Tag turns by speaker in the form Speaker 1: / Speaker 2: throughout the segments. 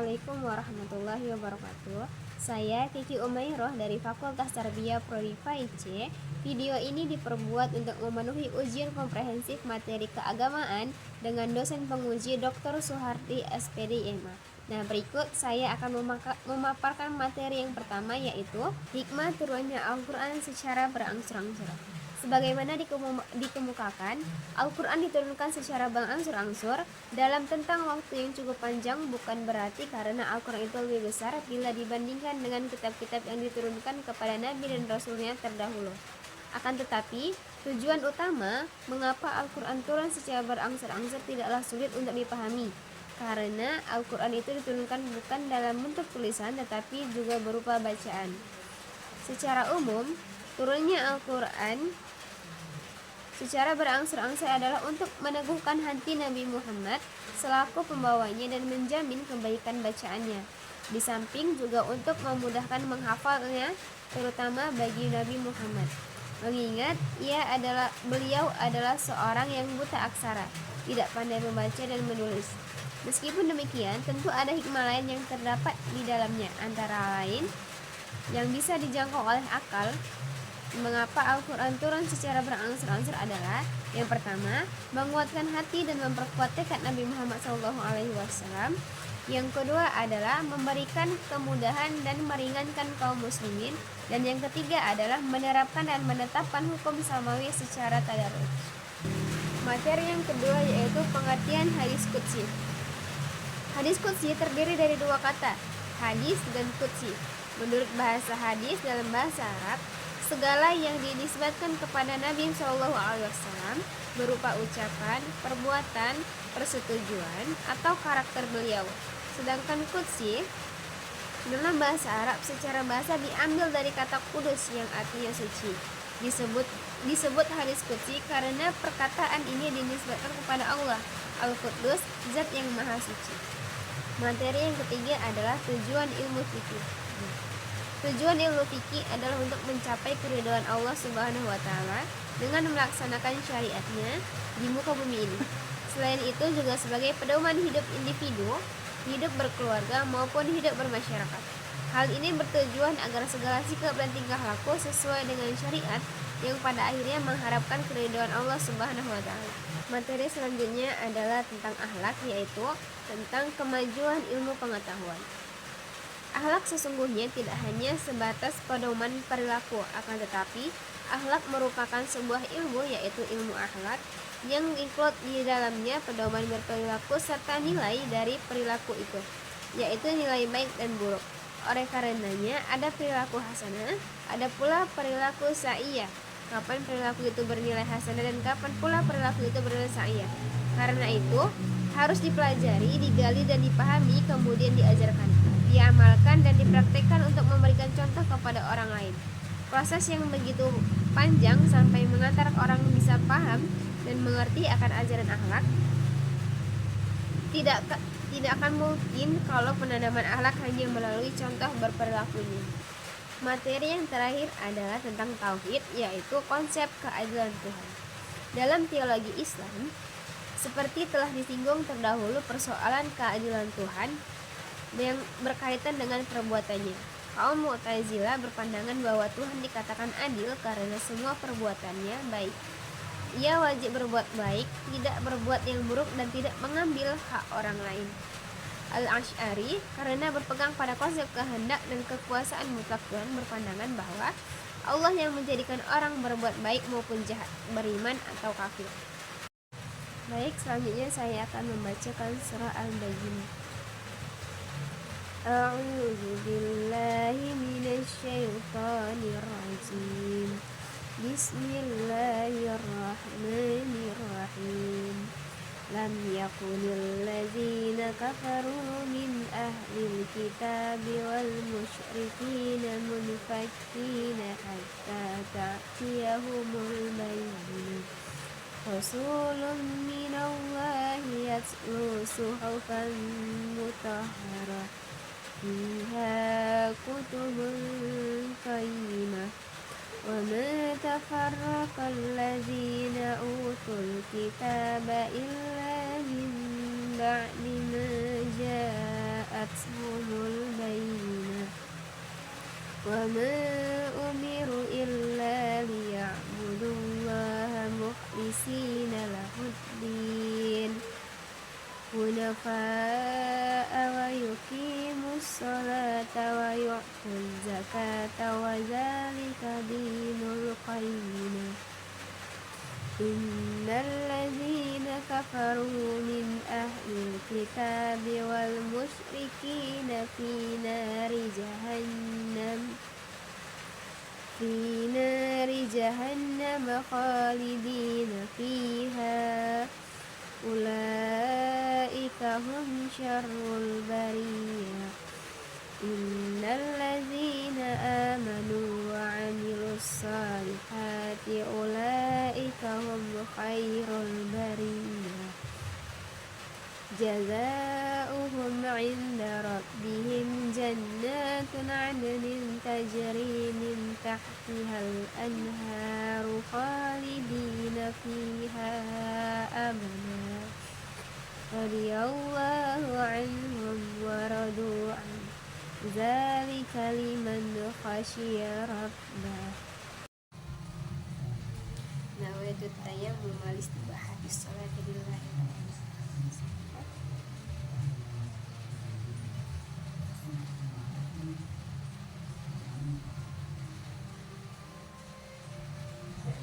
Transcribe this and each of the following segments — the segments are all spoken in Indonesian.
Speaker 1: Assalamualaikum warahmatullahi wabarakatuh. Saya Kiki Umairoh dari Fakultas Tarbiyah Prodi FAIC. Video ini diperbuat untuk memenuhi ujian komprehensif materi keagamaan dengan dosen penguji Dr. Suharti SPD MA. Nah, berikut saya akan memaparkan materi yang pertama, yaitu hikmah turunnya Al-Quran secara berangsur-angsur. Sebagaimana dikemukakan, Al-Quran diturunkan secara berangsur-angsur dalam tentang waktu yang cukup panjang, bukan berarti karena Al-Quran itu lebih besar bila dibandingkan dengan kitab-kitab yang diturunkan kepada Nabi dan Rasulnya terdahulu. Akan tetapi, tujuan utama mengapa Al-Quran turun secara berangsur-angsur tidaklah sulit untuk dipahami, karena Al-Quran itu diturunkan bukan dalam bentuk tulisan tetapi juga berupa bacaan. Secara umum, turunnya Al-Quran secara berangsur-angsur adalah untuk meneguhkan hati Nabi Muhammad selaku pembawanya dan menjamin kebaikan bacaannya. Di samping juga untuk memudahkan menghafalnya, terutama bagi Nabi Muhammad. Mengingat beliau adalah seorang yang buta aksara, tidak pandai membaca dan menulis. Meskipun demikian, tentu ada hikmah lain yang terdapat di dalamnya, antara lain yang bisa dijangkau oleh akal. Mengapa Al-Quran turun secara berangsur-angsur adalah: yang pertama, menguatkan hati dan memperkuat tekad Nabi Muhammad SAW. Yang kedua adalah memberikan kemudahan dan meringankan kaum muslimin. Dan yang ketiga adalah menerapkan dan menetapkan hukum samawi secara tadarruj. Materi yang kedua yaitu pengertian hadis qudsi. Hadis qudsi terdiri dari dua kata, hadis dan qudsi. Menurut bahasa hadis dalam bahasa Arab, segala yang dinisbatkan kepada Nabi SAW berupa ucapan, perbuatan, persetujuan, atau karakter beliau. Sedangkan qudsi dalam bahasa Arab secara bahasa diambil dari kata kudus yang artinya suci. Disebut hadis qudsi karena perkataan ini dinisbatkan kepada Allah, Al-Quddus, zat yang maha suci. Materi yang ketiga adalah tujuan ilmu fikih. Tujuan ilmu fikih adalah untuk mencapai keridhaan Allah Subhanahu wa Ta'ala dengan melaksanakan syariatnya di muka bumi ini. Selain itu juga sebagai pedoman hidup individu, hidup berkeluarga maupun hidup bermasyarakat. Hal ini bertujuan agar segala sikap dan tingkah laku sesuai dengan syariat yang pada akhirnya mengharapkan keridhaan Allah Subhanahu wa Ta'ala. Materi selanjutnya adalah tentang akhlak, yaitu tentang kemajuan ilmu pengetahuan. Akhlak sesungguhnya tidak hanya sebatas pedoman perilaku, akan tetapi akhlak merupakan sebuah ilmu, yaitu ilmu akhlak yang include di dalamnya pedoman berperilaku serta nilai dari perilaku itu, yaitu nilai baik dan buruk. Oleh karenanya ada perilaku hasanah, ada pula perilaku sa'iyah. Kapan perilaku itu bernilai hasanah dan kapan pula perilaku itu bernilai sa'iyah. Karena itu harus dipelajari, digali dan dipahami, kemudian diajarkan, diamalkan dan dipraktikkan untuk memberikan contoh kepada orang lain. Proses yang begitu panjang sampai mengantar orang bisa paham dan mengerti akan ajaran akhlak tidak akan mungkin kalau penanaman akhlak hanya melalui contoh berperilakunya. Materi yang terakhir adalah tentang tauhid, yaitu konsep keadilan Tuhan. Dalam teologi Islam, seperti telah disinggung terdahulu, persoalan keadilan Tuhan yang berkaitan dengan perbuatannya. Kaum Mu'tazilah berpandangan bahwa Tuhan dikatakan adil karena semua perbuatannya baik. Ia wajib berbuat baik, tidak berbuat yang buruk, dan tidak mengambil hak orang lain. Al-Asy'ari karena berpegang pada konsep kehendak dan kekuasaan mutlak Tuhan berpandangan bahwa Allah yang menjadikan orang berbuat baik maupun jahat, beriman atau kafir. Baik, selanjutnya saya akan membacakan surah Al-Bayyinah. A'udzu billahi minasy syaithanir rajim. Bismillahirrahmanirrahim. Lam yakunil ladzina kafaru min ahlil kitabi wal musyrikina munfakkina hatta ta'tiyahumul bayyinah. Rasulun minallahi yatlu suhufan mutahharah fiha kutubun qayyimah. وَمَا تَفَرَّقَ الَّذِينَ أُوتُوا الْكِتَابَ إِلَّا مِنْ بَعْدِ مَا جَاءَتْهُمُ جاءتهم البينة وما أمروا إلا ليعبدوا الله مخلصين له الدين حنفاء ويقيموا الصلاة ويؤتوا الزكاة وذلك دين القيمة إن الذين كفروا من أهل الكتاب والمشركين في نار جهنم خالدين فيها أولئك هم شر البرية إن الذين آمنوا وعملوا الصالحات أولئك هم خير البرية جزاؤهم عند ربهم جنات عدن تجري من تحتها الأنهار خالدين فيها أبدا رضي الله عنهم ورضوا عنه ذلك لمن خشي ربه نويت التيمم والاستباحة في الصلاة لله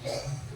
Speaker 1: تعالى